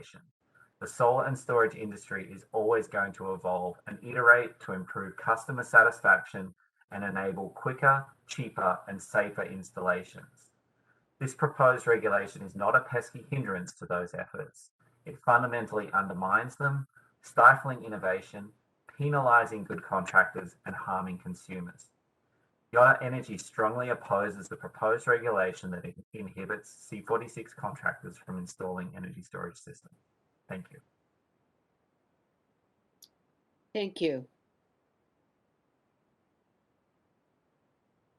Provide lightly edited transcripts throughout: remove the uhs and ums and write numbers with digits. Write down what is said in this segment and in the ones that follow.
regulation. The solar and storage industry is always going to evolve and iterate to improve customer satisfaction and enable quicker, cheaper, and safer installations. This proposed regulation is not a pesky hindrance to those efforts. It fundamentally undermines them, stifling innovation, penalising good contractors, and harming consumers. Yotta Energy strongly opposes the proposed regulation that inhibits C46 contractors from installing energy storage systems. Thank you. Thank you.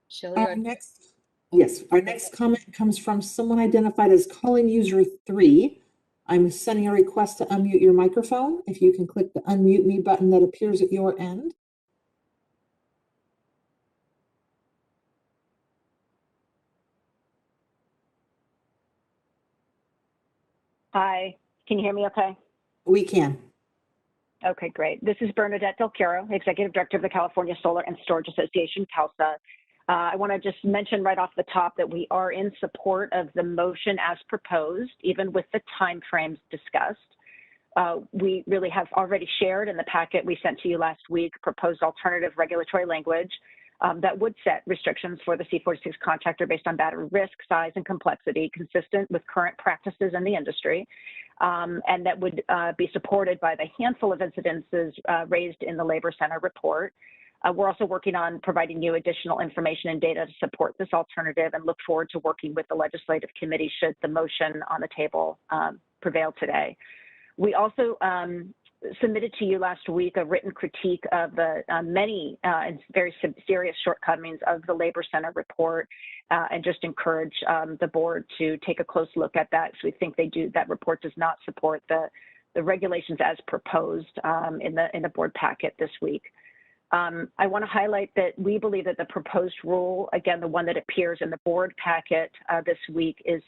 Shelley, Our next comment comes from someone identified as calling user 3. I'm sending a request to unmute your microphone. If you can click the unmute me button that appears at your end. Hi, can you hear me okay? We can. Okay, great. This is Bernadette Del Caro, Executive Director of the California Solar and Storage Association, CalSA. I want to just mention right off the top that we are in support of the motion as proposed, even with the timeframes discussed. We really have already shared in the packet we sent to you last week proposed alternative regulatory language that would set restrictions for the C46 contractor based on battery risk, size, and complexity consistent with current practices in the industry, and that would be supported by the handful of incidences raised in the Labor Center report. We're also working on providing you additional information and data to support this alternative and look forward to working with the legislative committee should the motion on the table prevail today. We also submitted to you last week a written critique of the many and very serious shortcomings of the Labor Center report and just encourage the board to take a close look at that. So we think that report does not support the regulations as proposed in the board packet this week. I want to highlight that we believe that the proposed rule, again, the one that appears in the board packet this week, is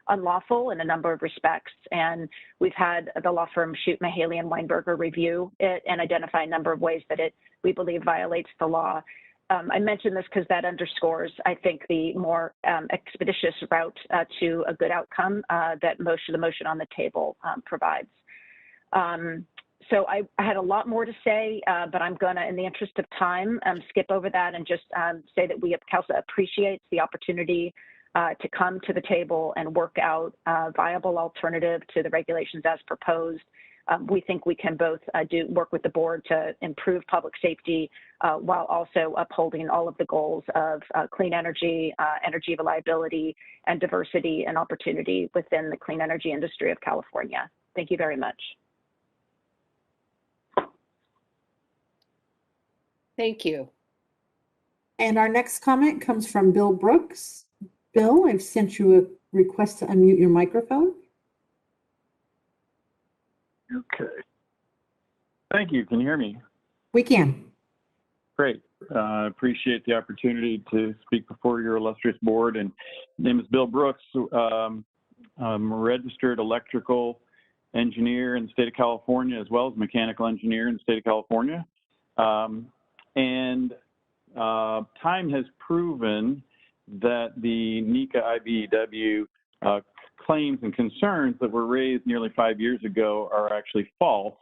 unlawful in a number of respects. And we've had the law firm Shute, Mahaley, and Weinberger review it and identify a number of ways that we believe violates the law. I mention this because that underscores, I think, the more expeditious route to a good outcome that the motion on the table provides. So I had a lot more to say, but I'm going to, in the interest of time, skip over that and just say that CalSA appreciates the opportunity to come to the table and work out a viable alternative to the regulations as proposed. We think we can both work with the board to improve public safety while also upholding all of the goals of clean energy, energy reliability, and diversity and opportunity within the clean energy industry of California. Thank you very much. Thank you. And our next comment comes from Bill Brooks. Bill, I've sent you a request to unmute your microphone. Okay. Thank you. Can you hear me? We can. Great. Appreciate the opportunity to speak before your illustrious board. And my name is Bill Brooks. I'm a registered electrical engineer in the state of California, as well as mechanical engineer in the state of California. Time has proven that the NECA IBEW claims and concerns that were raised nearly 5 years ago are actually false.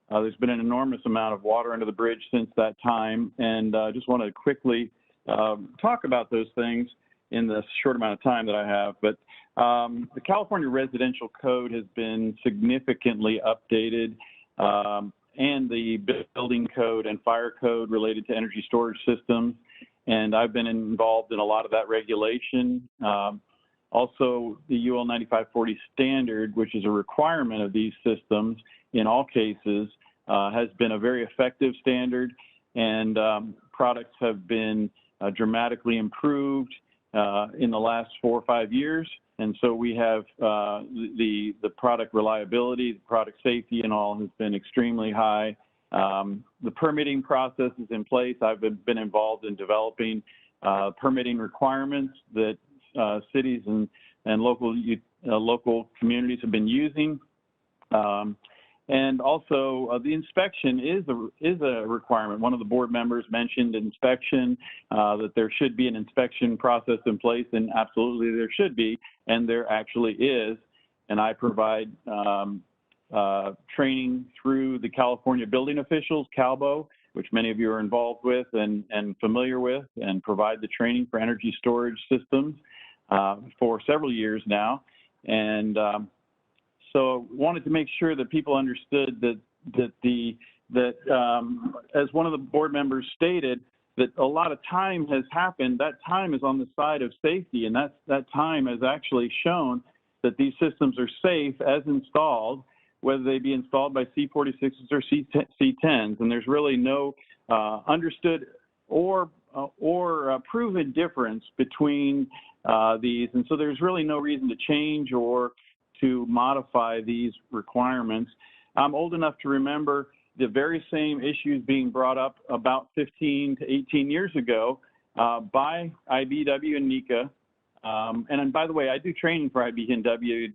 There's been an enormous amount of water under the bridge since that time, and I just want to quickly talk about those things in the short amount of time that I have. But the California Residential Code has been significantly updated, and the building code and fire code related to energy storage systems. And I've been involved in a lot of that regulation. Also, the UL 9540 standard, which is a requirement of these systems in all cases, has been a very effective standard, and products have been dramatically improved in the last 4 or 5 years. And so we have the product reliability, the product safety and all has been extremely high. The permitting process is in place. I've been involved in developing permitting requirements that cities and local communities have been using. And also the inspection is a requirement. One of the board members mentioned inspection, that there should be an inspection process in place, and absolutely there should be, and there actually is. And I provide training through the California Building Officials, CALBO, which many of you are involved with and familiar with, and provide the training for energy storage systems for several years now. And so wanted to make sure that people understood that as one of the board members stated, that a lot of time has happened. That time is on the side of safety, and that time has actually shown that these systems are safe as installed, whether they be installed by C46s or C10s, and there's really no understood or proven difference between these, and so there's really no reason to change or to modify these requirements. I'm old enough to remember the very same issues being brought up about 15 to 18 years ago by IBEW and NECA. And by the way, I do training for IBEW and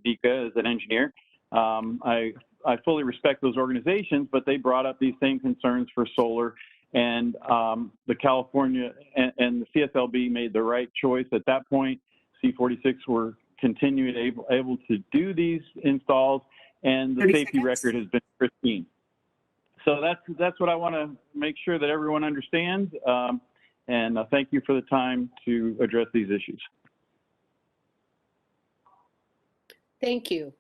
NECA as an engineer. I fully respect those organizations, but they brought up these same concerns for solar, and the California and the CSLB made the right choice at that point. C46 were continuing able to do these installs, and the safety record has been pristine. So that's what I want to make sure that everyone understands, and thank you for the time to address these issues. Thank you.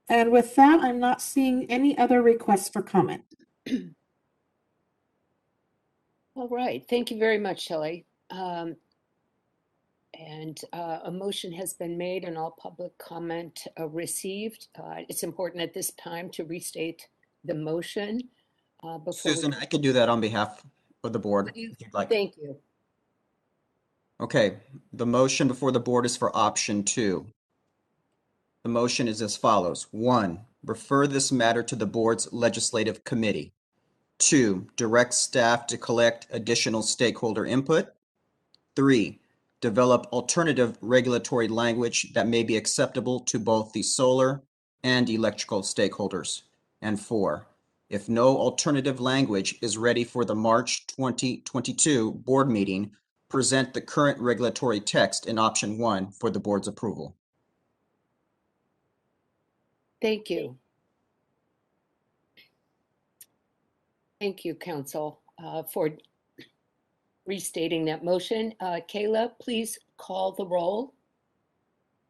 And with that, I'm not seeing any other requests for comment. All right. Thank you very much, Shelley. And a motion has been made and all public comment received. It's important at this time to restate the motion. Susan, I could do that on behalf of the board if you'd like. Thank you. Okay, the motion before the board is for option 2. The motion is as follows. 1, refer this matter to the board's legislative committee. 2, direct staff to collect additional stakeholder input. 3, develop alternative regulatory language that may be acceptable to both the solar and electrical stakeholders. And 4, if no alternative language is ready for the March 2022 board meeting, present the current regulatory text in option 1 for the board's approval. Thank you. Thank you, Council, for restating that motion. Kayla, please call the roll.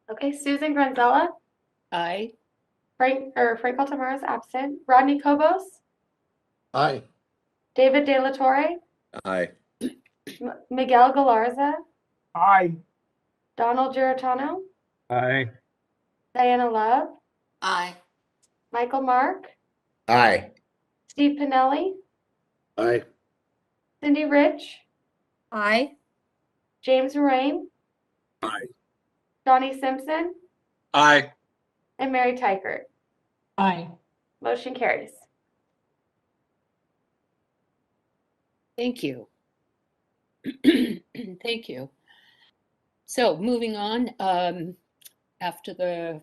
Okay, Susan Granzella. Aye. Frank Altamar is absent. Rodney Cobos. Aye. David De La Torre. Aye. Miguel Galarza. Aye. Donald Giratano. Aye. Diana Love. Aye. Michael Mark. Aye. Steve Pinelli. Aye. Cindy Rich. Aye. James Rain. Aye. Donnie Simpson. Aye. And Mary Tykert. Aye. Motion carries. Thank you. Thank you. So moving on, after the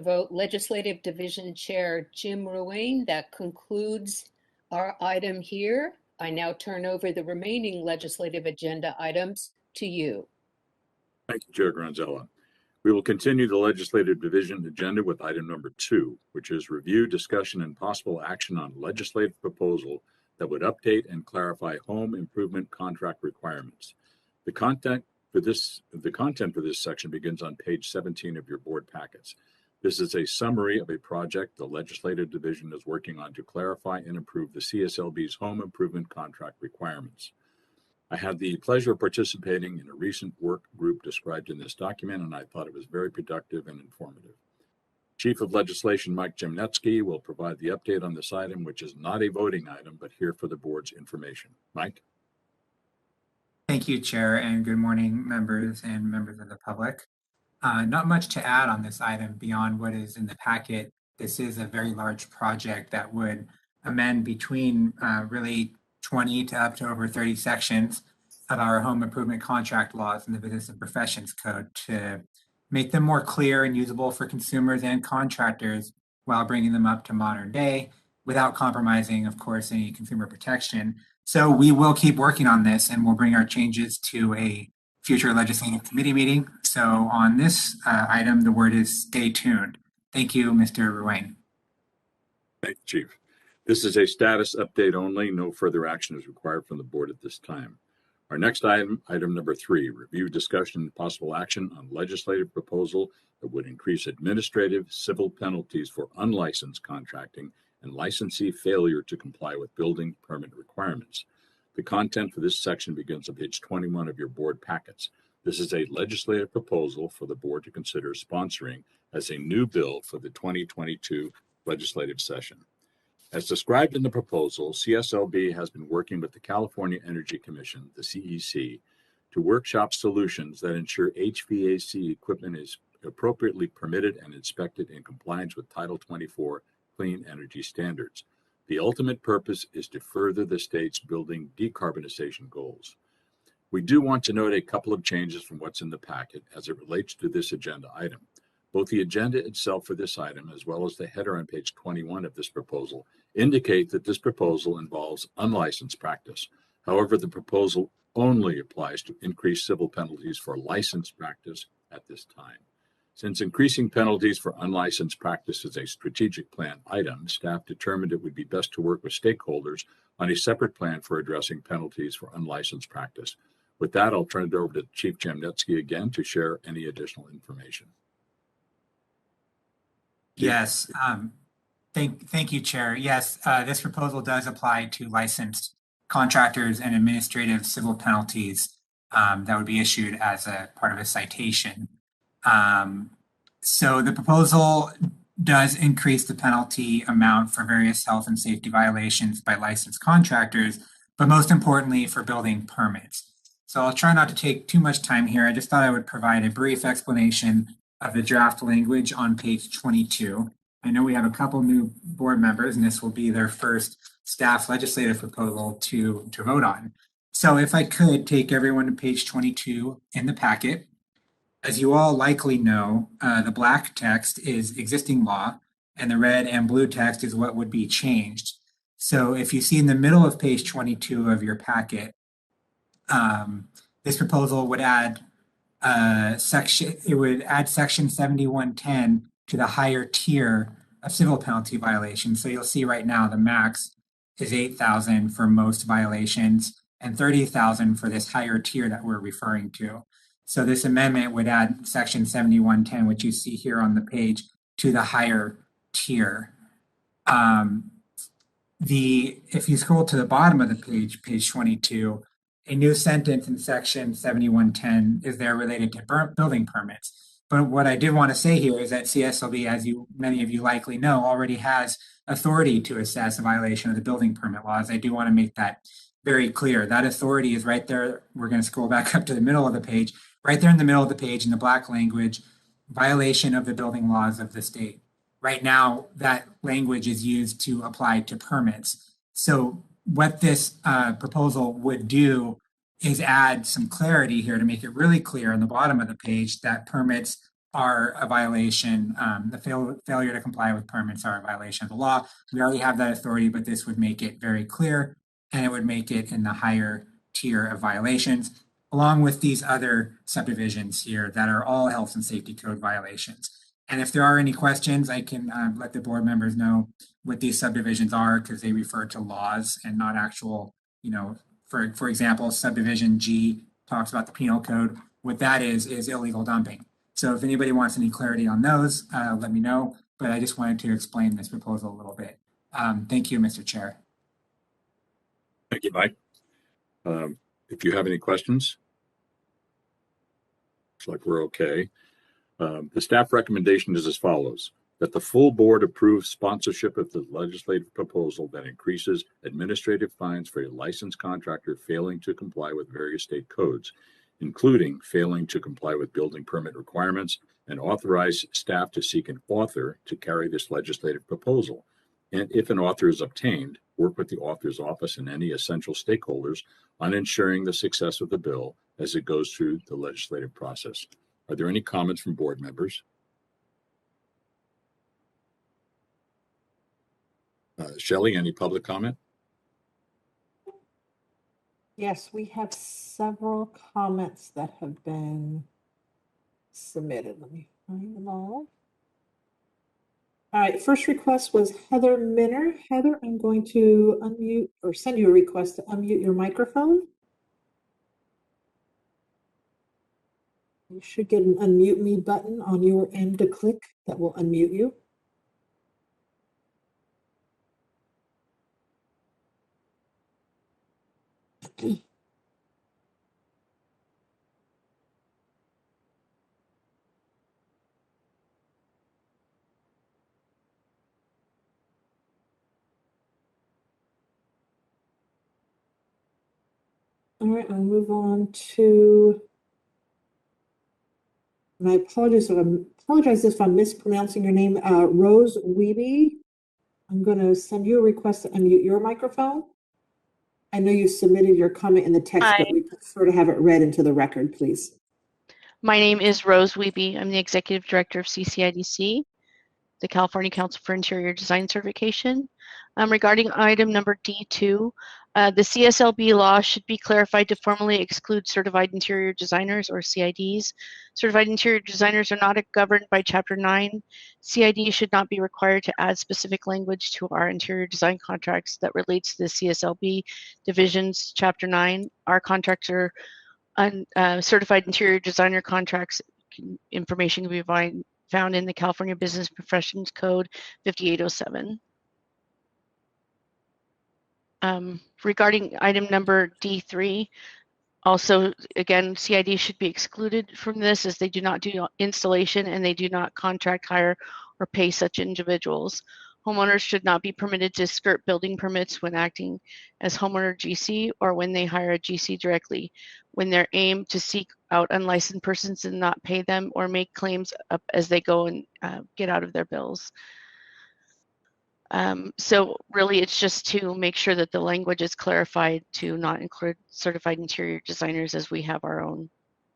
vote, Legislative Division Chair Jim Ruane, that concludes our item here. I now turn over the remaining legislative agenda items to you. Thank you, Chair Granzella. We will continue the Legislative Division agenda with item number 2, which is review, discussion, and possible action on legislative proposal that would update and clarify home improvement contract requirements. The content for this section begins on page 17 of your board packets. This is a summary of a project the Legislative Division is working on to clarify and improve the CSLB's home improvement contract requirements. I had the pleasure of participating in a recent work group described in this document, and I thought it was very productive and informative. Chief of Legislation Mike Jemnetsky will provide the update on this item, which is not a voting item, but here for the board's information. Mike? Thank you, Chair, and good morning, members and members of the public. Not much to add on this item beyond what is in the packet. This is a very large project that would amend between really 20 to up to over 30 sections of our home improvement contract laws in the Business and Professions Code to make them more clear and usable for consumers and contractors while bringing them up to modern day without compromising, of course, any consumer protection. So we will keep working on this, and we'll bring our changes to a future legislative committee meeting. So on this item, the word is stay tuned. Thank you, Mr. Ruane. Thank you, Chief. This is a status update only. No further action is required from the board at this time. Our next item number 3, review, discussion, and possible action on legislative proposal that would increase administrative civil penalties for unlicensed contracting and licensee failure to comply with building permit requirements. The content for this section begins on page 21 of your board packets. This is a legislative proposal for the board to consider sponsoring as a new bill for the 2022 legislative session. As described in the proposal, CSLB has been working with the California Energy Commission, the CEC, to workshop solutions that ensure HVAC equipment is appropriately permitted and inspected in compliance with Title 24 Clean Energy Standards. The ultimate purpose is to further the state's building decarbonization goals. We do want to note a couple of changes from what's in the packet as it relates to this agenda item. Both the agenda itself for this item, as well as the header on page 21 of this proposal, indicate that this proposal involves unlicensed practice. However, the proposal only applies to increased civil penalties for licensed practice at this time. Since increasing penalties for unlicensed practice is a strategic plan item, staff determined it would be best to work with stakeholders on a separate plan for addressing penalties for unlicensed practice. With that, I'll turn it over to Chief Jamnetsky again to share any additional information. Yes, thank you, Chair. Yes, this proposal does apply to licensed contractors and administrative civil penalties that would be issued as a part of a citation. So the proposal does increase the penalty amount for various health and safety violations by licensed contractors, but most importantly for building permits. So I'll try not to take too much time here. I just thought I would provide a brief explanation of the draft language on page 22. I know we have a couple new board members, and this will be their first staff legislative proposal to vote on. So if I could take everyone to page 22 in the packet. As you all likely know, the black text is existing law, and the red and blue text is what would be changed. So if you see in the middle of page 22 of your packet, this proposal would add section 7110 to the higher tier of civil penalty violations. So you'll see right now the max is 8,000 for most violations and 30,000 for this higher tier that we're referring to. So this amendment would add section 7110, which you see here on the page, to the higher tier. If you scroll to the bottom of the page, page 22, a new sentence in section 7110 is there related to building permits. But what I did want to say here is that CSLB, as many of you likely know, already has authority to assess a violation of the building permit laws. I do want to make that very clear. That authority is right there. We're going to scroll back up to the middle of the page. Right there in the middle of the page in the black language, violation of the building laws of the state. Right now, that language is used to apply to permits. So what this proposal would do is add some clarity here to make it really clear on the bottom of the page that permits are a violation. The failure to comply with permits are a violation of the law. We already have that authority, but this would make it very clear, and it would make it in the higher tier of violations, along with these other subdivisions here that are all health and safety code violations. And if there are any questions, I can let the board members know what these subdivisions are, because they refer to laws and not actual, for example, subdivision G talks about the penal code. What that is illegal dumping. So if anybody wants any clarity on those, let me know. But I just wanted to explain this proposal a little bit. Thank you, Mr. Chair. Thank you, Mike. If you have any questions, looks like we're okay. The staff recommendation is as follows: that the full board approve sponsorship of the legislative proposal that increases administrative fines for a licensed contractor failing to comply with various state codes, including failing to comply with building permit requirements, and authorize staff to seek an author to carry this legislative proposal. And if an author is obtained, work with the author's office and any essential stakeholders on ensuring the success of the bill as it goes through the legislative process. Are there any comments from board members? Shelley, any public comment? Yes, we have several comments that have been submitted. Let me find them all. All right, first request was Heather Minner. Heather, I'm going to unmute or send you a request to unmute your microphone. You should get an unmute me button on your end to click that will unmute you. All right, I'll move on to, and I apologize if I'm mispronouncing your name, Rose Weeby. I'm going to send you a request to unmute your microphone. I know you submitted your comment in the text, but we prefer to have it read into the record, please. My name is Rose Weeby. I'm the Executive Director of CCIDC, the California Council for Interior Design Certification. Regarding item number D2, the CSLB law should be clarified to formally exclude certified interior designers or CIDs. Certified interior designers are not governed by Chapter 9. CIDs should not be required to add specific language to our interior design contracts that relates to the CSLB divisions Chapter 9. Our contractor certified interior designer contracts information can be found in the California Business Professions Code 5807. Regarding item number D3, also, again, CID should be excluded from this as they do not do installation and they do not contract, hire, or pay such individuals. Homeowners should not be permitted to skirt building permits when acting as homeowner GC or when they hire a GC directly, when they're aimed to seek out unlicensed persons and not pay them or make claims up as they go and get out of their bills. So really it's just to make sure that the language is clarified to not include certified interior designers as we have our own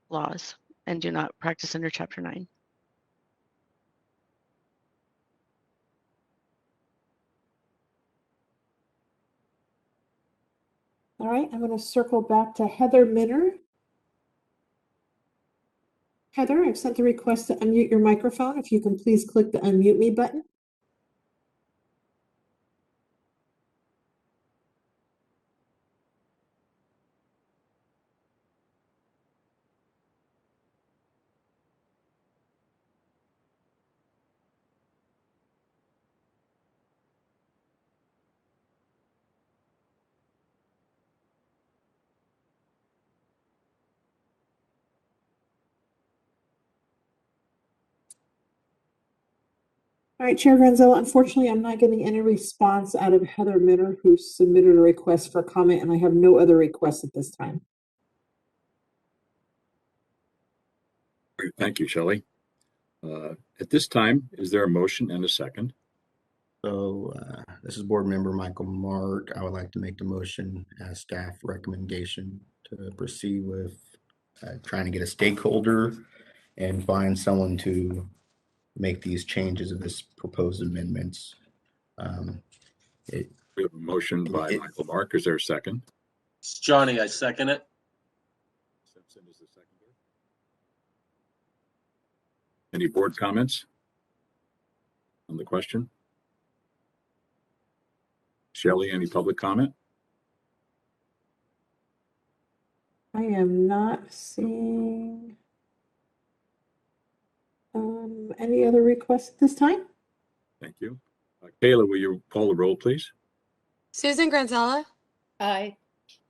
laws and do not practice under Chapter 9. All right, I'm going to circle back to Heather Minner. Heather, I've sent the request to unmute your microphone. If you can please click the unmute me button. All right, Chair Granzella, unfortunately, I'm not getting any response out of Heather Minner, who submitted a request for comment, and I have no other requests at this time. Great. Thank you, Shelley. At this time, is there a motion and a second? So this is Board Member Michael Mark. I would like to make the motion as staff recommendation to proceed with trying to get a stakeholder and find someone to make these changes of this proposed amendments. We have a motion by Michael Mark. Is there a second? It's Johnny, I second it. Simpson is the seconder. Any board comments on the question? Shelley, any public comment? I am not seeing any other requests at this time. Thank you. Kayla, will you call the roll, please? Susan Granzella, Aye.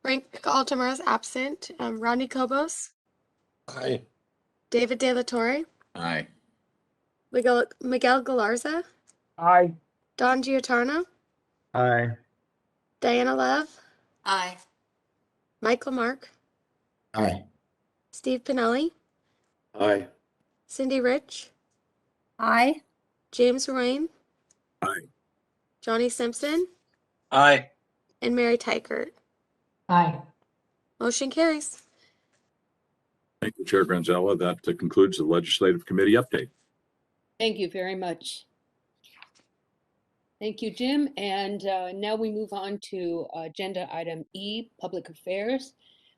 Frank Altamar is absent. Rodney Cobos, Aye. David De La Torre, Aye. Miguel Galarza, Aye. Don Giordano, Aye. Diana Love, Aye. Michael Mark, Aye. Steve Pinelli, Aye. Cindy Rich, Aye. James Ruane, Aye. Johnny Simpson, Aye. and Mary Tykert. Aye. Motion carries. Thank you, Chair Granzella. That concludes the Legislative Committee update. Thank you very much. Thank you, Jim. And now we move on to agenda item E, Public Affairs.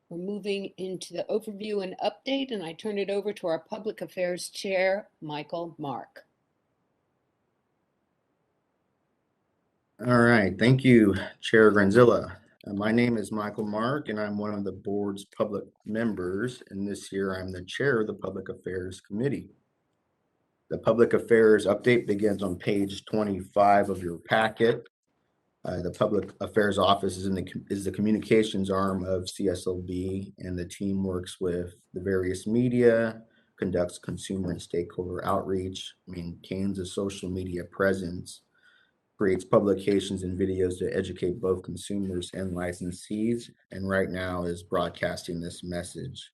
We're moving into the overview and update, and I turn it over to our Public Affairs Chair, Michael Mark. All right, thank you, Chair Granzilla. My name is Michael Mark, and I'm one of the board's public members, and this year I'm the chair of the Public Affairs Committee. The Public Affairs update begins on page 25 of your packet. The Public Affairs Office is the communications arm of CSLB, and the team works with the various media, conducts consumer and stakeholder outreach, maintains a social media presence, creates publications and videos to educate both consumers and licensees, and right now is broadcasting this message.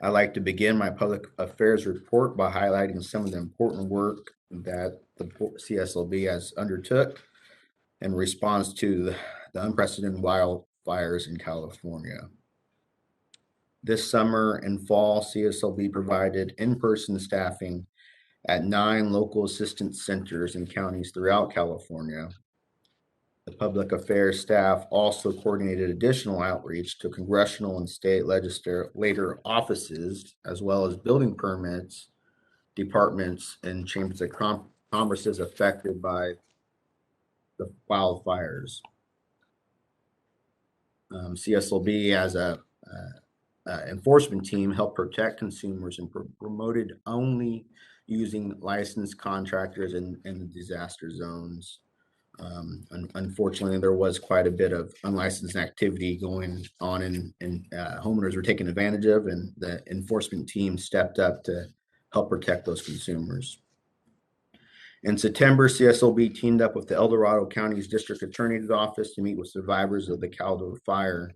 I'd like to begin my public affairs report by highlighting some of the important work that the CSLB has undertook in response to the unprecedented wildfires in California. This summer and fall, CSLB provided in-person staffing at 9 local assistance centers in counties throughout California. The public affairs staff also coordinated additional outreach to congressional and state legislator offices, as well as building permits, departments, and chambers of commerce affected by the wildfires. CSLB as a enforcement team helped protect consumers and promoted only using licensed contractors in the disaster zones. Unfortunately, there was quite a bit of unlicensed activity going on, and homeowners were taken advantage of, and the enforcement team stepped up to help protect those consumers. In September, CSLB teamed up with the El Dorado County's District Attorney's Office to meet with survivors of the Caldor Fire.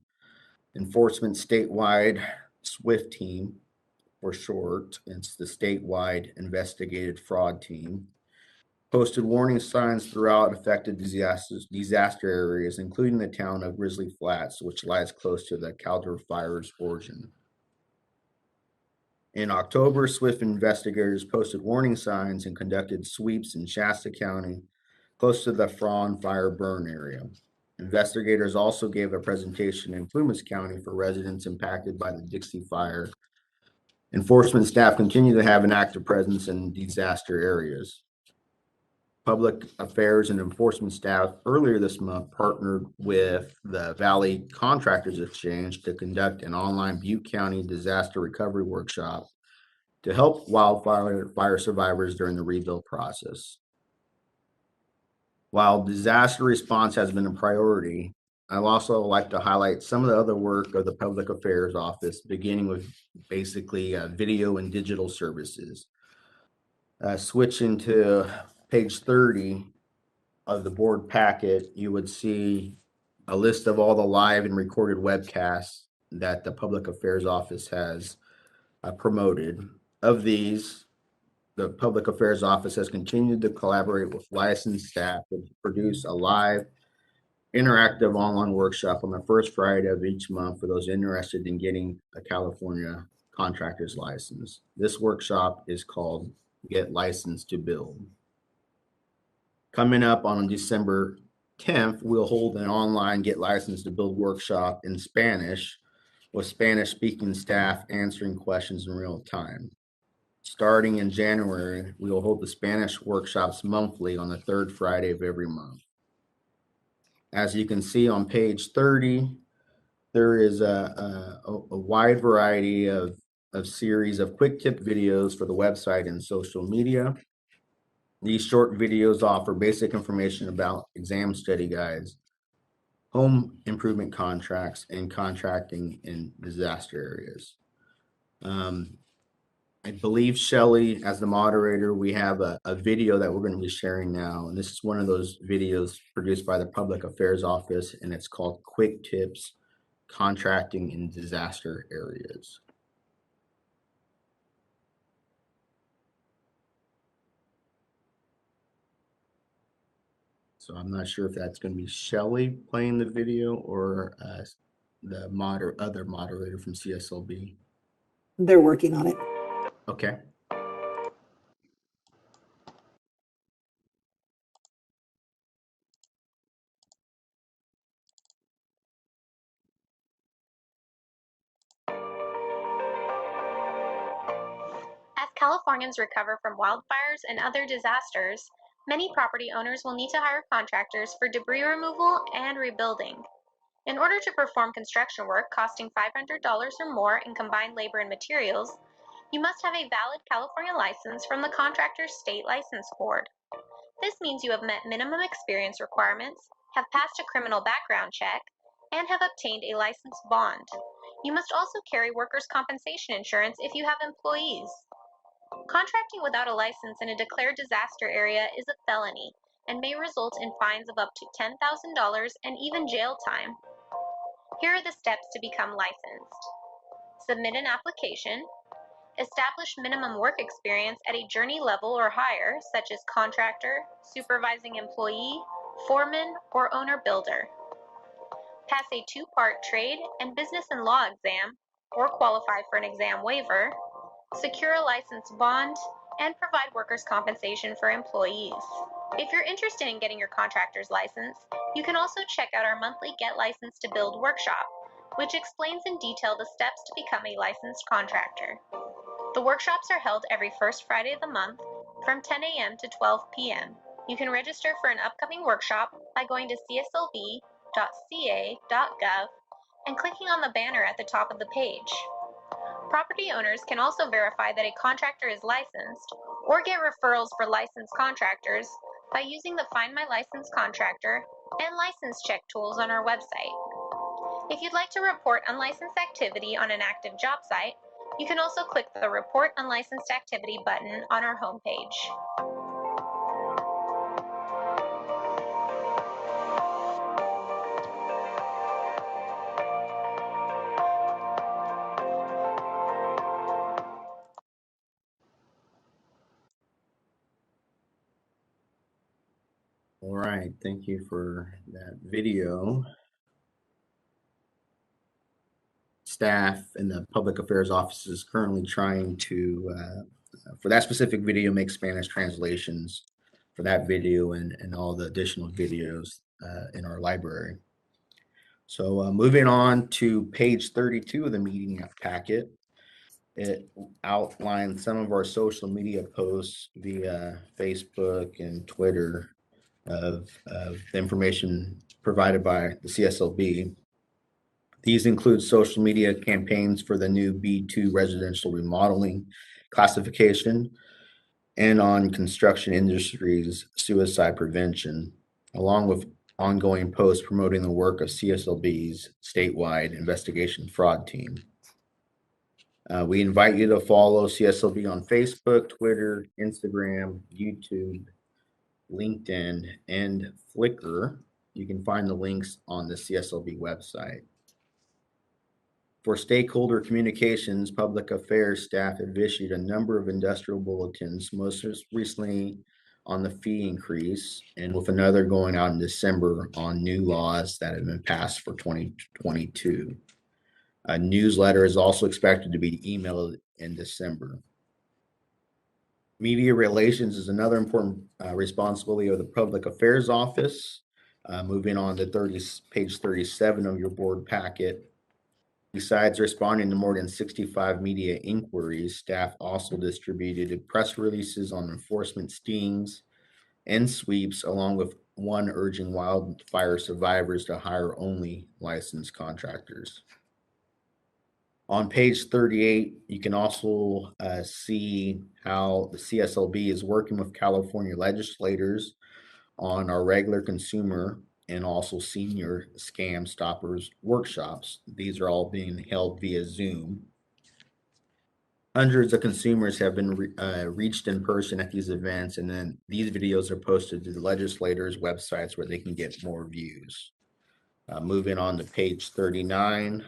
Enforcement statewide SWIFT team, for short, it's the statewide investigated fraud team, posted warning signs throughout affected disaster areas, including the town of Grizzly Flats, which lies close to the Caldor Fire's origin. In October, SWIFT investigators posted warning signs and conducted sweeps in Shasta County, close to the Frawn Fire burn area. Investigators also gave a presentation in Plumas County for residents impacted by the Dixie Fire. Enforcement staff continue to have an active presence in disaster areas. Public affairs and enforcement staff earlier this month partnered with the Valley Contractors Exchange to conduct an online Butte County disaster recovery workshop to help wildfire survivors during the rebuild process. While disaster response has been a priority, I'd also like to highlight some of the other work of the Public Affairs Office, beginning with basically video and digital services. Switching to page 30 of the board packet, you would see a list of all the live and recorded webcasts that the Public Affairs Office has promoted. Of these, the Public Affairs Office has continued to collaborate with licensed staff to produce a live interactive online workshop on the first Friday of each month for those interested in getting a California contractor's license. This workshop is called Get Licensed to Build. Coming up on December 10th, we'll hold an online Get Licensed to Build workshop in Spanish with Spanish speaking staff answering questions in real time. Starting in January, we will hold the Spanish workshops monthly on the third Friday of every month. As you can see on page 30, there is a wide variety of series of quick tip videos for the website and social media. These short videos offer basic information about exam study guides, home improvement contracts, and contracting in disaster areas. I believe Shelley, as the moderator, we have a video that we're going to be sharing now. And this is one of those videos produced by the Public Affairs Office, and it's called Quick Tips, Contracting in Disaster Areas. So I'm not sure if that's going to be Shelley playing the video or the other moderator from CSLB. They're working on it. Okay. As Californians recover from wildfires and other disasters, Many property owners will need to hire contractors for debris removal and rebuilding. In order to perform construction work costing $500 or more in combined labor and materials, you must have a valid California license from the Contractor's State License Board. This means you have met minimum experience requirements, have passed a criminal background check, and have obtained a license bond. You must also carry workers' compensation insurance if you have employees. Contracting without a license in a declared disaster area is a felony and may result in fines of up to $10,000 and even jail time. Here are the steps to become licensed. Submit an application. Establish minimum work experience at a journey level or higher, such as contractor, supervising employee, foreman, or owner-builder. Pass a 2-part trade and business and law exam, or qualify for an exam waiver. Secure a license bond, and provide workers' compensation for employees. If you're interested in getting your contractor's license, you can also check out our monthly Get Licensed to Build workshop, which explains in detail the steps to become a licensed contractor. The workshops are held every first Friday of the month from 10 a.m. to 12 p.m. You can register for an upcoming workshop by going to cslb.ca.gov and clicking on the banner at the top of the page. Property owners can also verify that a contractor is licensed or get referrals for licensed contractors by using the Find My Licensed Contractor and license check tools on our website. If you'd like to report unlicensed activity on an active job site, you can also click the Report Unlicensed Activity button on our homepage. All right, thank you for that video. Staff in the Public Affairs Office is currently trying to, for that specific video, make Spanish translations for that video and all the additional videos in our library. So moving on to page 32 of the meeting packet, it outlines some of our social media posts via Facebook and Twitter of the information provided by the CSLB. These include social media campaigns for the new B2 residential remodeling classification and on construction industry's suicide prevention, along with ongoing posts promoting the work of CSLB's statewide investigation fraud team. We invite you to follow CSLB on Facebook, Twitter, Instagram, YouTube, LinkedIn, and Flickr. You can find the links on the CSLB website. For stakeholder communications, public affairs staff have issued a number of industrial bulletins, most recently on the fee increase, and with another going out in December on new laws that have been passed for 2022. A newsletter is also expected to be emailed in December. Media relations is another important responsibility of the Public Affairs Office. Moving on to page 37 of your board packet. Besides responding to more than 65 media inquiries, staff also distributed press releases on enforcement stings and sweeps, along with one urging wildfire survivors to hire only licensed contractors. On page 38, you can also see how the CSLB is working with California legislators on our regular consumer and also senior scam stoppers workshops. These are all being held via Zoom. Hundreds of consumers have been reached in person at these events, and then these videos are posted to the legislators' websites where they can get more views. Moving on to page 39,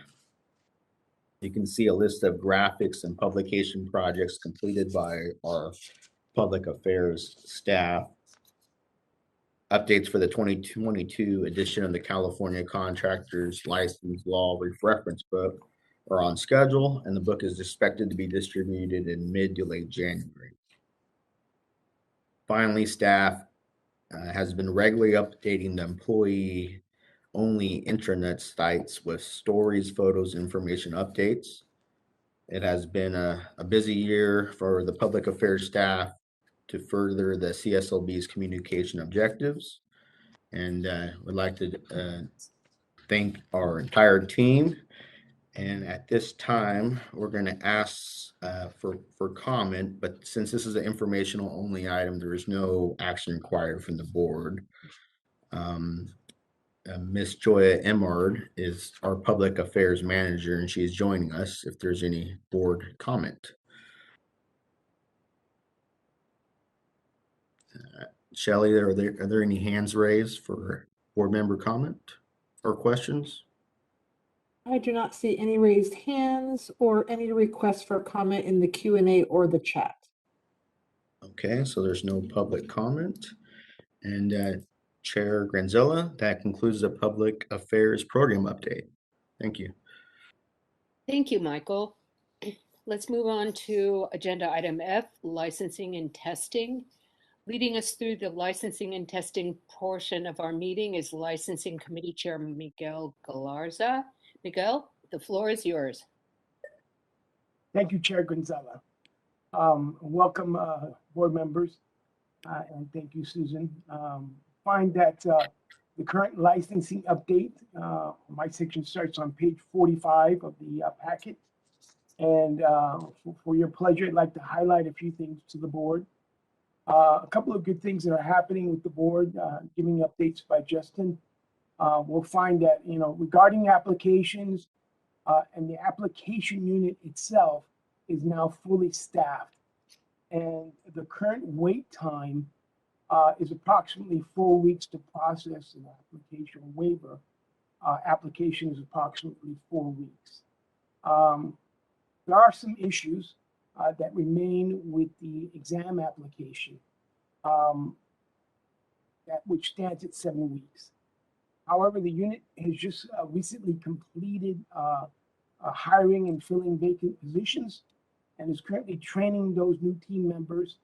you can see a list of graphics and publication projects completed by our public affairs staff. Updates for the 2022 edition of the California Contractors License Law Reference Book are on schedule, and the book is expected to be distributed in mid to late January. Finally, staff has been regularly updating the employee-only intranet sites with stories, photos, information updates. It has been a busy year for the public affairs staff to further the CSLB's communication objectives. And would like to thank our entire team. And at this time, we're going to ask for comment, but since this is an informational only item, there is no action required from the board. Miss Joya Emard is our public affairs manager, and she's joining us if there's any board comment. Shelley, are there any hands raised for board member comment or questions? I do not see any raised hands or any requests for comment in the Q&A or the chat. Okay, so there's no public comment. And Chair Granzella, that concludes the public affairs program update. Thank you. Thank you, Michael. Let's move on to agenda item F, licensing and testing. Leading us through the licensing and testing portion of our meeting is Licensing Committee Chair Miguel Galarza. Miguel, the floor is yours. Thank you, Chair Gonzalez. Welcome, board members, and thank you, Susan. Find that the current licensing update, my section starts on page 45 of the packet. And for your pleasure, I'd like to highlight a few things to the board. A couple of good things that are happening with the board, giving updates by Justin. We'll find that, regarding applications, and the application unit itself is now fully staffed. And the current wait time is approximately 4 weeks to process an application waiver. Application is approximately 4 weeks. There are some issues that remain with the exam application, which stands at 7 weeks. However, the unit has just recently completed hiring and filling vacant positions and is currently training those new team members.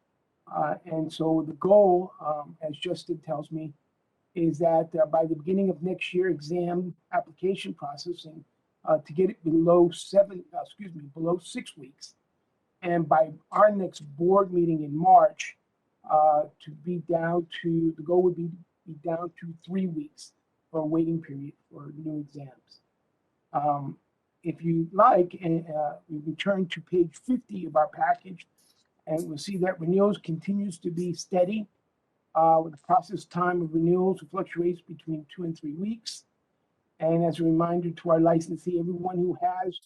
And so the goal, as Justin tells me, is that by the beginning of next year, exam application processing to get it below 6 weeks. And by our next board meeting in March, the goal would be down to 3 weeks for a waiting period for new exams. If you like, we return to page 50 of our package, and we'll see that renewals continues to be steady. With the process time of renewals fluctuates between 2 and 3 weeks. And as a reminder to our licensee, everyone who has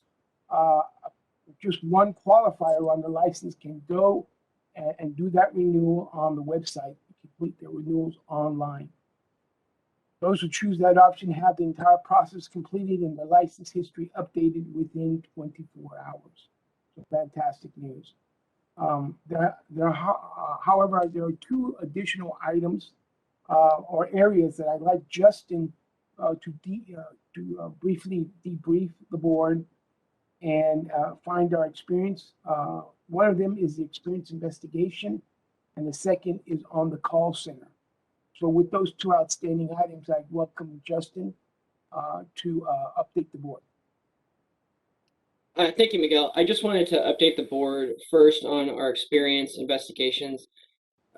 just one qualifier on the license can go and do that renewal on the website, complete their renewals online. Those who choose that option have the entire process completed and the license history updated within 24 hours. So fantastic news. However, there are 2 additional items or areas that I'd like Justin to briefly debrief the board and find our experience. One of them is the experience investigation, and the second is on the call center. So with those 2 outstanding items, I'd welcome Justin to update the board. Thank you, Miguel. I just wanted to update the board first on our experience investigations.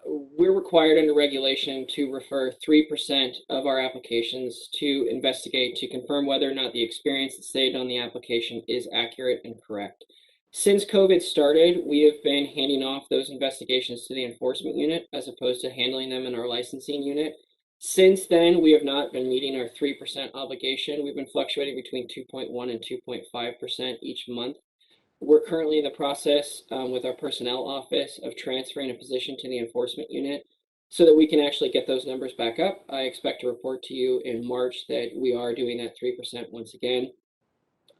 We're required under regulation to refer 3% of our applications to investigate to confirm whether or not the experience that's stated on the application is accurate and correct. Since COVID started, we have been handing off those investigations to the enforcement unit as opposed to handling them in our licensing unit. Since then, we have not been meeting our 3% obligation. We've been fluctuating between 2.1 and 2.5% each month. We're currently in the process with our personnel office of transferring a position to the enforcement unit so that we can actually get those numbers back up. I expect to report to you in March that we are doing that 3% once again,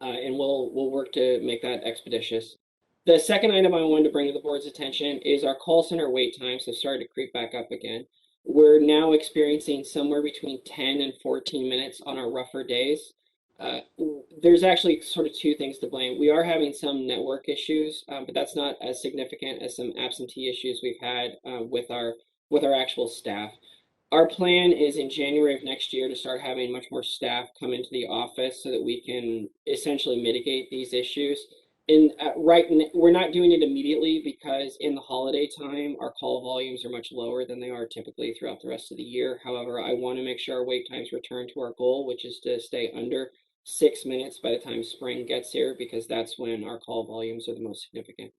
and we'll work to make that expeditious. The second item I wanted to bring to the board's attention is our call center wait times have started to creep back up again. We're now experiencing somewhere between 10 and 14 minutes on our rougher days. There's actually sort of 2 things to blame. We are having some network issues, but that's not as significant as some absentee issues we've had with our actual staff. Our plan is in January of next year to start having much more staff come into the office so that we can essentially mitigate these issues. we're not doing it immediately because in the holiday time, our call volumes are much lower than they are typically throughout the rest of the year. However, I want to make sure our wait times return to our goal, which is to stay under 6 minutes by the time spring gets here, because that's when our call volumes are the most significant.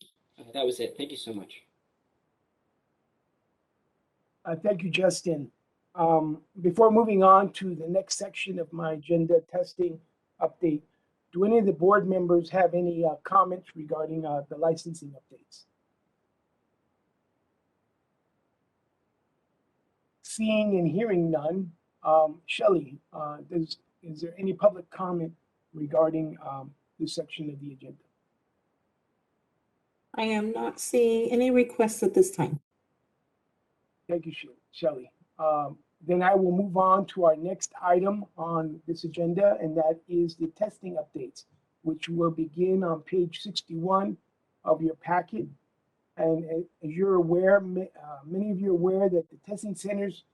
That was it. Thank you so much. Thank you, Justin. Before moving on to the next section of my agenda, testing update, do any of the board members have any comments regarding the licensing updates? Seeing and hearing none, Shelley, is there any public comment regarding this section of the agenda? I am not seeing any requests at this time. Thank you, Shelley. Then I will move on to our next item on this agenda, and that is the testing updates, which will begin on page 61 of your packet. And as you're aware, many of you are aware that the testing centers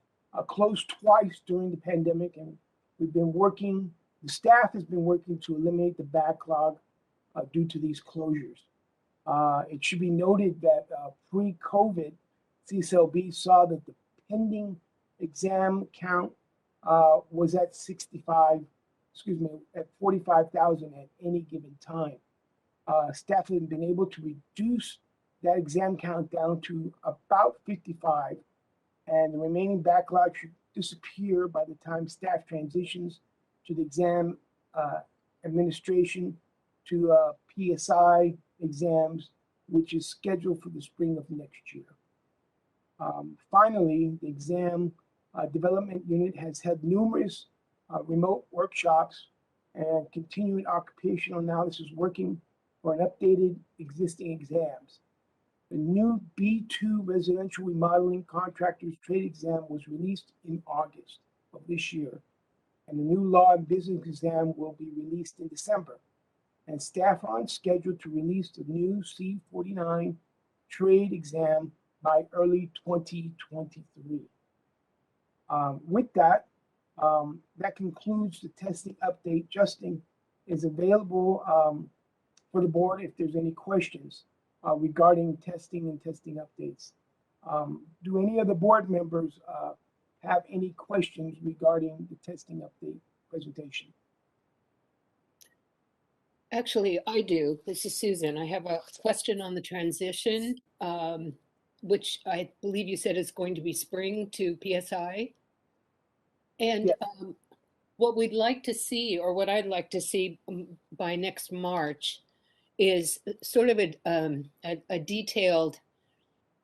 closed twice during the pandemic, and the staff has been working to eliminate the backlog due to these closures. It should be noted that pre-COVID, CSLB saw that the pending exam count was at 45,000 at any given time. Staff had been able to reduce that exam count down to about 55, and the remaining backlog should disappear by the time staff transitions to the exam administration to PSI exams, which is scheduled for the spring of next year. Finally, the exam development unit has had numerous remote workshops and continuing occupational analysis working for an updated existing exams. The new B2 residential remodeling contractors trade exam was released in August of this year, and the new law and business exam will be released in December. And staff are on schedule to release the new C49 trade exam by early 2023. With that, that concludes the testing update. Justin is available for the board if there's any questions regarding testing and testing updates. Do any of the board members have any questions regarding the testing update presentation? Actually, I do. This is Susan. I have a question on the transition, which I believe you said is going to be spring to PSI. And what we'd like to see, or what I'd like to see by next March, is sort of a detailed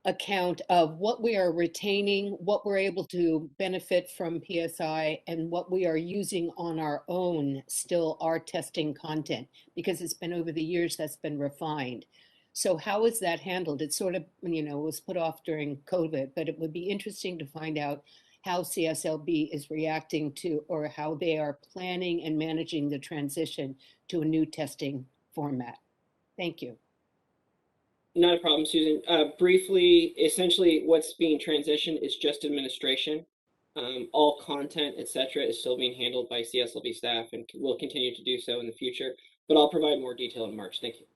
account of what we are retaining, what we're able to benefit from PSI, and what we are using on our own, still our testing content, because it's been over the years that's been refined. So how is that handled? It's sort of, was put off during COVID, but it would be interesting to find out how CSLB is reacting to, or how they are planning and managing the transition to a new testing format. Thank you. Not a problem, Susan. Briefly, essentially what's being transitioned is just administration. All content, etc., is still being handled by CSLB staff and will continue to do so in the future, but I'll provide more detail in March. Thank you.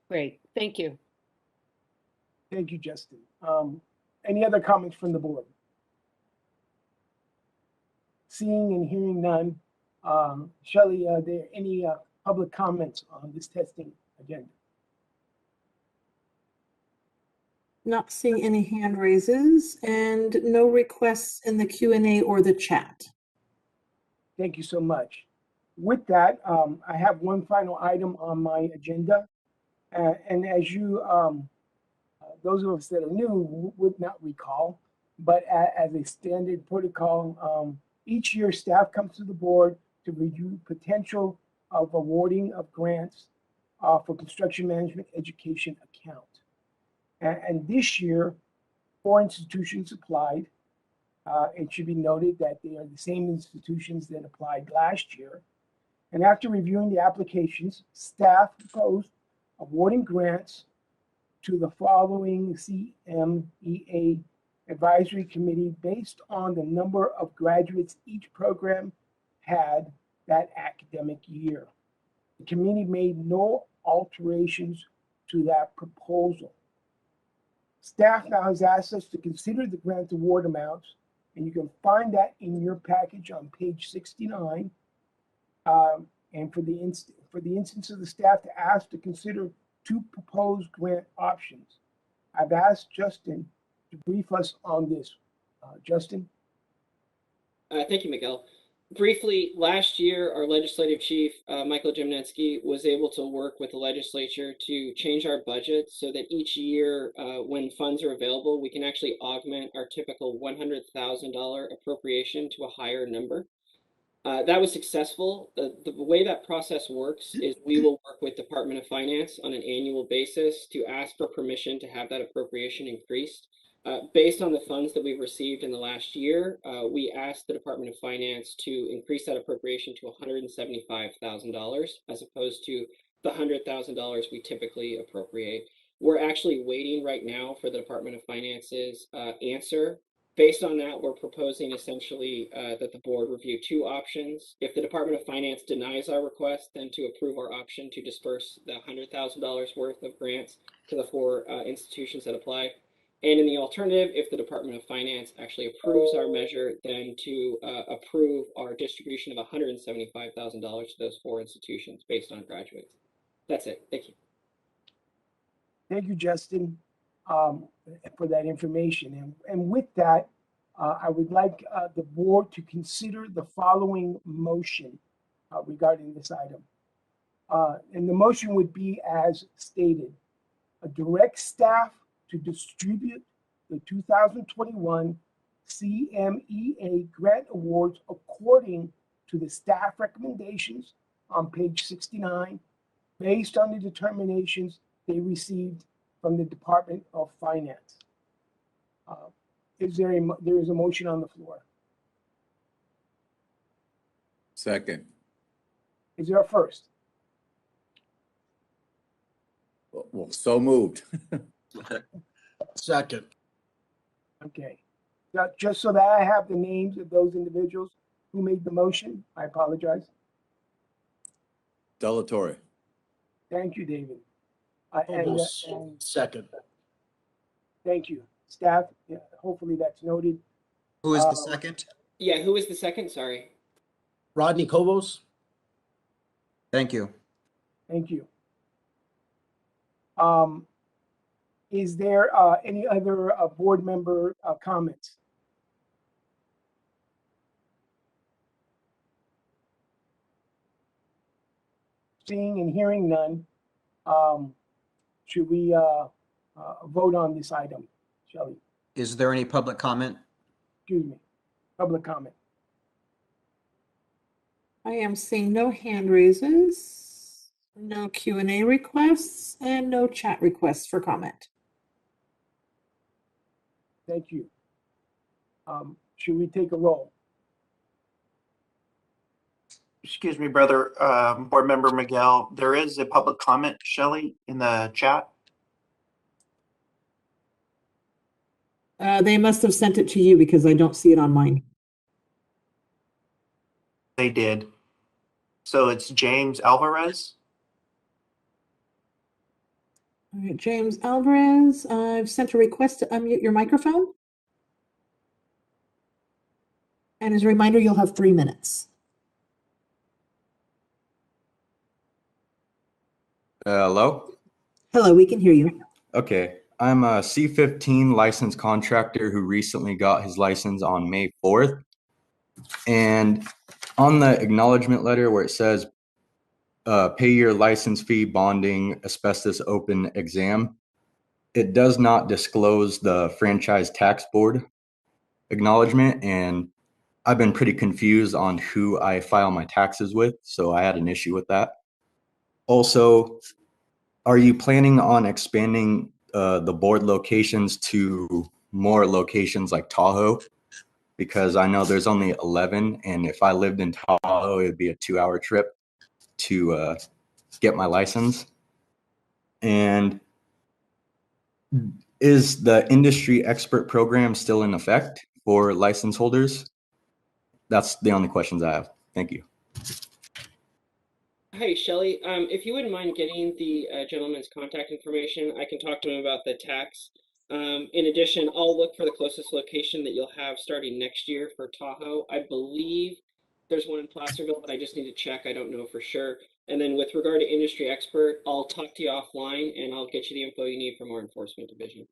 Great, thank you. Thank you, Justin. Any other comments from the board? Seeing and hearing none, Shelley, are there any public comments on this testing agenda? Not seeing any hand raises and no requests in the Q&A or the chat. Thank you so much. With that, I have one final item on my agenda. And as you, those of us that are new would not recall, but as a standard protocol, each year staff comes to the board to review potential of awarding of grants for construction management education account. And this year, 4 institutions applied. It should be noted that they are the same institutions that applied last year. And after reviewing the applications, staff proposed awarding grants to the following CMEA advisory committee based on the number of graduates each program had that academic year. The committee made no alterations to that proposal. Staff now has asked us to consider the grant award amounts, and you can find that in your package on page 69. And for the instance of the staff to ask to consider two proposed grant options, I've asked Justin to brief us on this. Justin? Thank you, Miguel. Briefly, last year, our legislative chief, Michael Jimnetsky, was able to work with the legislature to change our budget so that each year, when funds are available, we can actually augment our typical $100,000 appropriation to a higher number. That was successful. The way that process works is we will work with Department of Finance on an annual basis to ask for permission to have that appropriation increased. Based on the funds that we've received in the last year, we asked the Department of Finance to increase that appropriation to $175,000 as opposed to the $100,000 we typically appropriate. We're actually waiting right now for the Department of Finance's answer. Based on that, we're proposing essentially that the board review two options. If the Department of Finance denies our request, then to approve our option to disperse the $100,000 worth of grants to the four institutions that apply. And in the alternative, if the Department of Finance actually approves our measure, then to approve our distribution of $175,000 to those four institutions based on graduates. That's it. Thank you. Thank you, Justin, for that information. And with that, I would like the board to consider the following motion regarding this item. And the motion would be as stated: direct staff to distribute the 2021 CMEA grant awards according to the staff recommendations on page 69, based on the determinations they received from the Department of Finance. There is a motion on the floor. Second. Is there a first? Well, so moved. Second. Okay. Just so that I have the names of those individuals who made the motion, I apologize. Delatorre. Thank you, David. Second. Thank you. Staff, hopefully that's noted. Who is the second? Yeah, who is the second? Sorry. Rodney Cobos. Thank you. Thank you. Is there any other board member comments? Seeing and hearing none, should we vote on this item? Shelley? Is there any public comment? Excuse me, public comment. I am seeing no hand raises, no Q&A requests, and no chat requests for comment. Thank you. Should we take a roll? Excuse me, brother, board member Miguel, there is a public comment, Shelley, in the chat. They must have sent it to you because I don't see it on mine. They did. So it's James Alvarez. All right, James Alvarez, I've sent a request to unmute your microphone. And as a reminder, you'll have 3 minutes. Hello? Hello, we can hear you. Okay. I'm a C15 licensed contractor who recently got his license on May 4th. And on the acknowledgement letter where it says, pay your license fee, bonding, asbestos open exam, it does not disclose the franchise tax board acknowledgement. And I've been pretty confused on who I file my taxes with. So I had an issue with that. Also, are you planning on expanding the board locations to more locations like Tahoe? Because I know there's only 11, and if I lived in Tahoe, it'd be a 2-hour trip to get my license. And is the industry expert program still in effect for license holders? That's the only questions I have. Thank you. Hi, Shelley. If you wouldn't mind getting the gentleman's contact information, I can talk to him about the tax. In addition, I'll look for the closest location that you'll have starting next year for Tahoe. I believe there's one in Placerville, but I just need to check. I don't know for sure. And then with regard to industry expert, I'll talk to you offline and I'll get you the info you need from our enforcement division.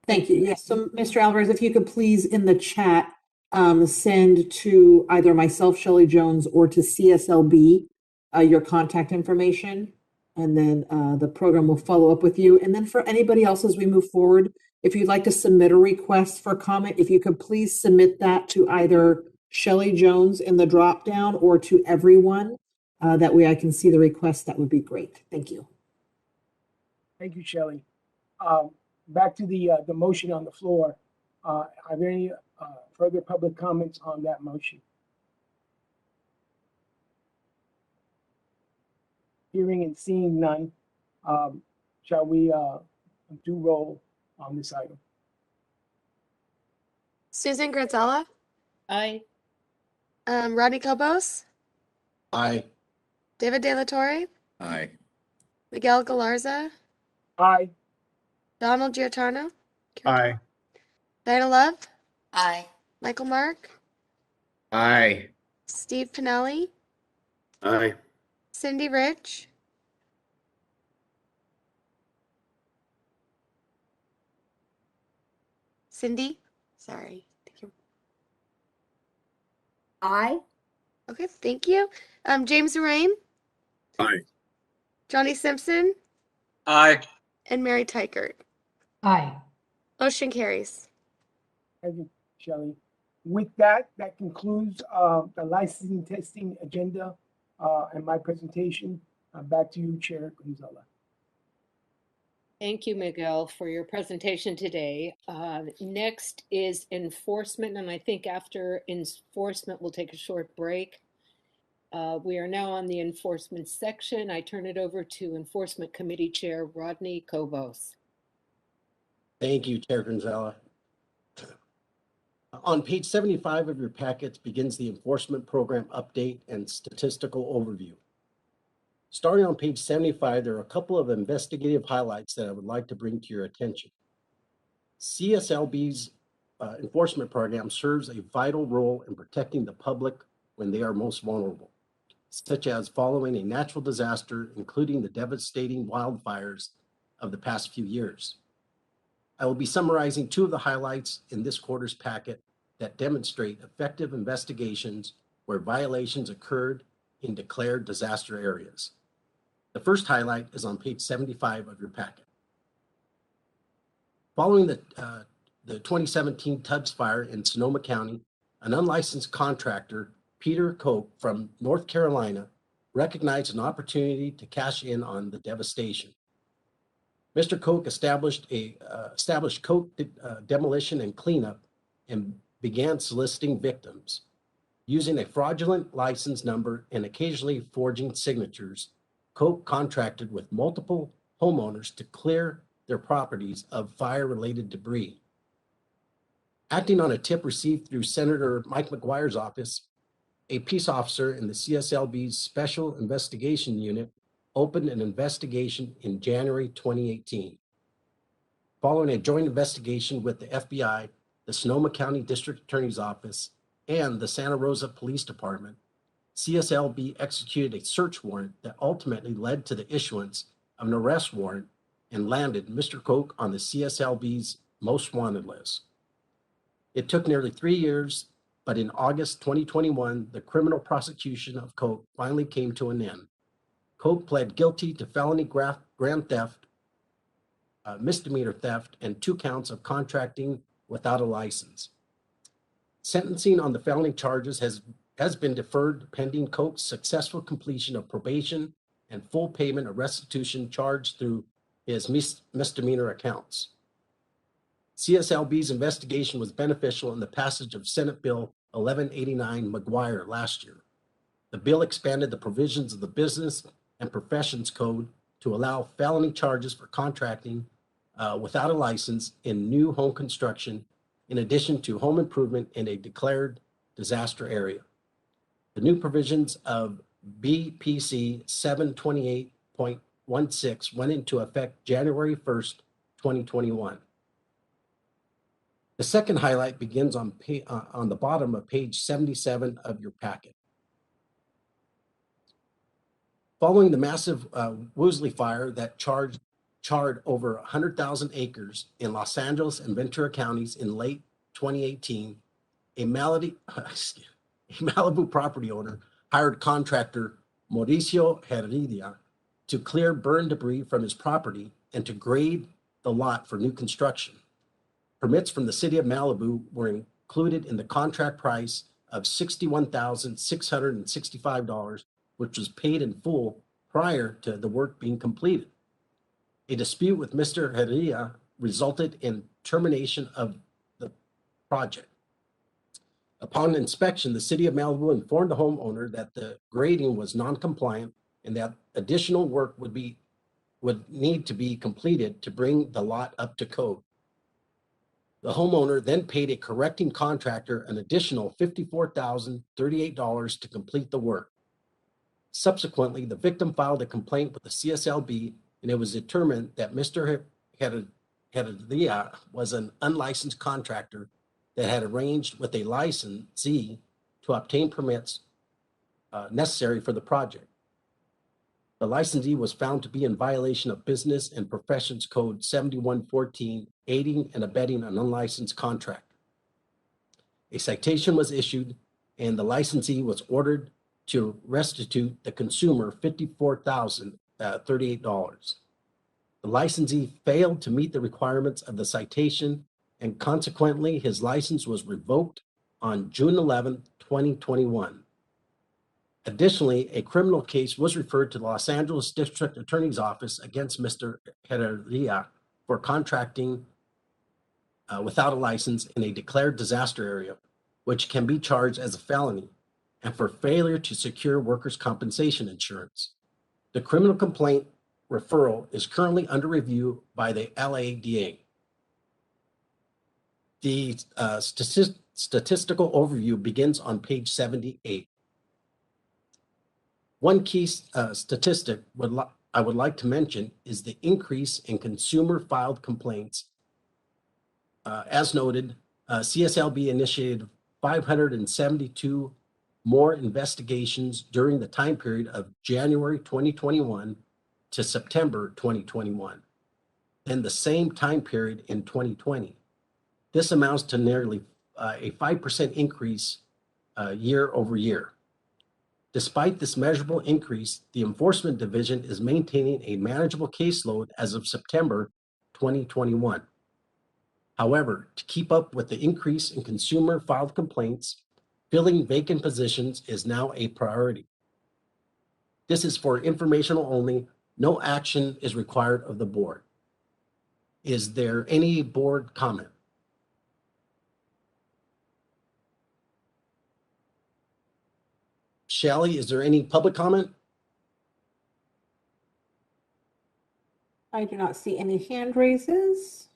Thank you. Yes, so Mr. Alvarez, if you could please in the chat send to either myself, Shelley Jones, or to CSLB your contact information, and then the program will follow up with you. And then for anybody else as we move forward, if you'd like to submit a request for comment, if you could please submit that to either Shelley Jones in the drop down or to everyone. That way I can see the request. That would be great. Thank you. Thank you, Shelley. Back to the motion on the floor. Are there any further public comments on that motion? Hearing and seeing none, shall we do roll on this item? Susan Granzella, Aye. Rodney Cobos, Aye. David De La Torre, Aye. Miguel Galarza, Aye. Donald Giordano, Aye. Diana Love, Aye. Michael Mark, Aye. Steve Pinelli, Aye. Cindy Rich, Cindy, sorry. Aye. Okay, thank you. James Rain, Aye. Johnny Simpson, Aye. and Mary Tykert. Aye. Motion carries. Thank you, Shelley. With that, that concludes the licensing testing agenda and my presentation. Back to you, Chair Gonzalez. Thank you, Miguel, for your presentation today. Next is enforcement, and I think after enforcement, we'll take a short break. We are now on the enforcement section. I turn it over to Enforcement Committee Chair Rodney Cobos. Thank you, Chair Gonzalez. On page 75 of your packets begins the enforcement program update and statistical overview. Starting on page 75, there are a couple of investigative highlights that I would like to bring to your attention. CSLB's enforcement program serves a vital role in protecting the public when they are most vulnerable, such as following a natural disaster, including the devastating wildfires of the past few years. I will be summarizing two of the highlights in this quarter's packet that demonstrate effective investigations where violations occurred in declared disaster areas. The first highlight is on page 75 of your packet. Following the 2017 Tubbs fire in Sonoma County, an unlicensed contractor, Peter Koch from North Carolina, recognized an opportunity to cash in on the devastation. Mr. Koch established Koch demolition and cleanup and began soliciting victims. Using a fraudulent license number and occasionally forging signatures, Koch contracted with multiple homeowners to clear their properties of fire-related debris. Acting on a tip received through Senator Mike McGuire's office, a peace officer in the CSLB's Special Investigation Unit opened an investigation in January 2018. Following a joint investigation with the FBI, the Sonoma County District Attorney's Office, and the Santa Rosa Police Department, CSLB executed a search warrant that ultimately led to the issuance of an arrest warrant and landed Mr. Koch on the CSLB's most wanted list. It took nearly 3 years, but in August 2021, the criminal prosecution of Koch finally came to an end. Koch pled guilty to felony grand theft, misdemeanor theft, and 2 counts of contracting without a license. Sentencing on the felony charges has been deferred pending Koch's successful completion of probation and full payment of restitution charged through his misdemeanor accounts. CSLB's investigation was beneficial in the passage of Senate Bill 1189 McGuire last year. The bill expanded the provisions of the Business and Professions Code to allow felony charges for contracting without a license in new home construction, in addition to home improvement in a declared disaster area. The new provisions of BPC 728.16 went into effect January 1st, 2021. The second highlight begins on the bottom of page 77 of your packet. Following the massive Woolsey fire that charred over 100,000 acres in Los Angeles and Ventura counties in late 2018, a Malibu property owner hired contractor Mauricio Heredia to clear burn debris from his property and to grade the lot for new construction. Permits from the city of Malibu were included in the contract price of $61,665, which was paid in full prior to the work being completed. A dispute with Mr. Heredia resulted in termination of the project. Upon inspection, the city of Malibu informed the homeowner that the grading was non-compliant and that additional work would need to be completed to bring the lot up to code. The homeowner then paid a correcting contractor an additional $54,038 to complete the work. Subsequently, the victim filed a complaint with the CSLB, and it was determined that Mr. Heredia was an unlicensed contractor that had arranged with a licensee to obtain permits necessary for the project. The licensee was found to be in violation of Business and Professions Code 7114, aiding and abetting an unlicensed contractor. A citation was issued, and the licensee was ordered to restitute the consumer $54,038. The licensee failed to meet the requirements of the citation, and consequently, his license was revoked on June 11, 2021. Additionally, a criminal case was referred to the Los Angeles District Attorney's Office against Mr. Heredia for contracting without a license in a declared disaster area, which can be charged as a felony, and for failure to secure workers' compensation insurance. The criminal complaint referral is currently under review by the LADA. The statistical overview begins on page 78. One key statistic I would like to mention is the increase in consumer filed complaints. As noted, CSLB initiated 572 more investigations during the time period of January 2021 to September 2021 than the same time period in 2020. This amounts to nearly a 5% increase year over year. Despite this measurable increase, the Enforcement Division is maintaining a manageable caseload as of September 2021. However, to keep up with the increase in consumer filed complaints, filling vacant positions is now a priority. This is for informational only. No action is required of the board. Is there any board comment? Shelley, is there any public comment? I do not see any hand raises.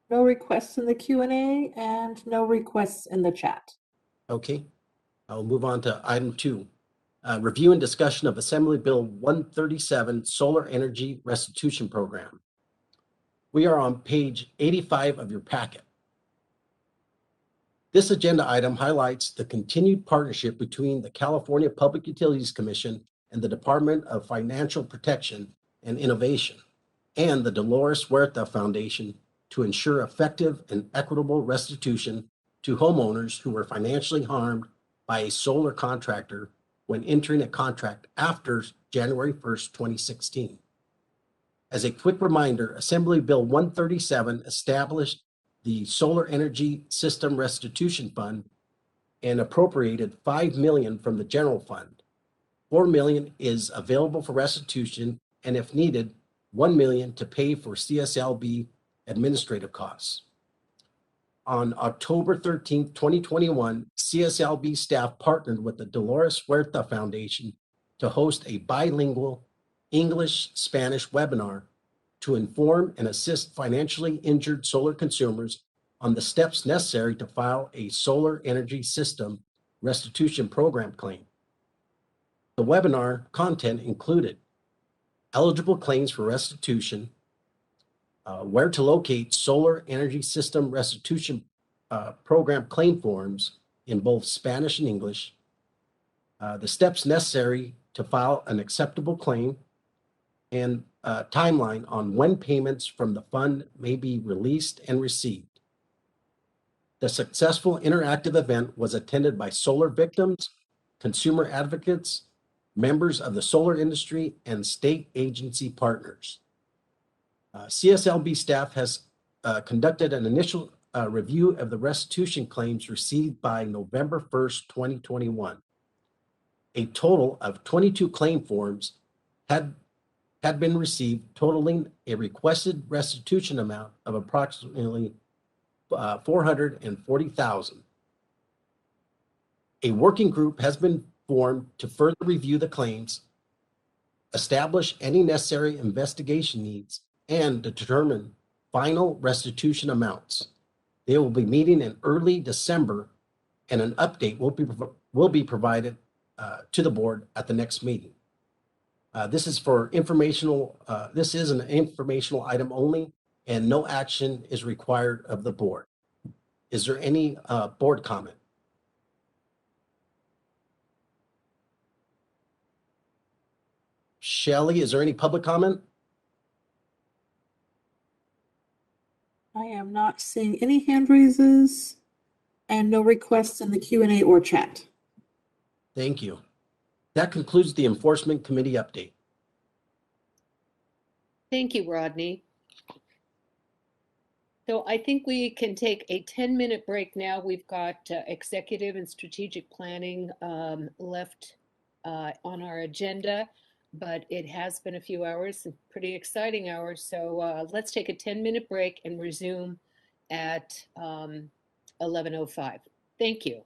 No requests in the Q&A and no requests in the chat. Okay, I'll move on to item 2. Review and discussion of Assembly Bill 137 Solar Energy Restitution Program. We are on page 85 of your packet. This agenda item highlights the continued partnership between the California Public Utilities Commission and the Department of Financial Protection and Innovation and the Dolores Huerta Foundation to ensure effective and equitable restitution to homeowners who were financially harmed by a solar contractor when entering a contract after January 1st, 2016. As a quick reminder, Assembly Bill 137 established the Solar Energy System Restitution Fund and appropriated $5 million from the general fund. $4 million is available for restitution, and if needed, $1 million to pay for CSLB administrative costs. On October 13, 2021, CSLB staff partnered with the Dolores Huerta Foundation to host a bilingual English-Spanish webinar to inform and assist financially injured solar consumers on the steps necessary to file a solar energy system restitution program claim. The webinar content included eligible claims for restitution, where to locate solar energy system restitution program claim forms in both Spanish and English, the steps necessary to file an acceptable claim, and a timeline on when payments from the fund may be released and received. The successful interactive event was attended by solar victims, consumer advocates, members of the solar industry, and state agency partners. CSLB staff has conducted an initial review of the restitution claims received by November 1st, 2021. A total of 22 claim forms had been received, totaling a requested restitution amount of approximately $440,000. A working group has been formed to further review the claims, establish any necessary investigation needs, and determine final restitution amounts. They will be meeting in early December, and an update will be provided to the board at the next meeting. This is for informational. This is an informational item only, and no action is required of the board. Is there any board comment? Shelley, is there any public comment? I am not seeing any hand raises and no requests in the Q&A or chat. Thank you. That concludes the Enforcement Committee update. Thank you, Rodney. So I think we can take a 10-minute break now. We've got executive and strategic planning left on our agenda, but it has been a few hours, pretty exciting hours. So let's take a 10-minute break and resume at 11:05. Thank you.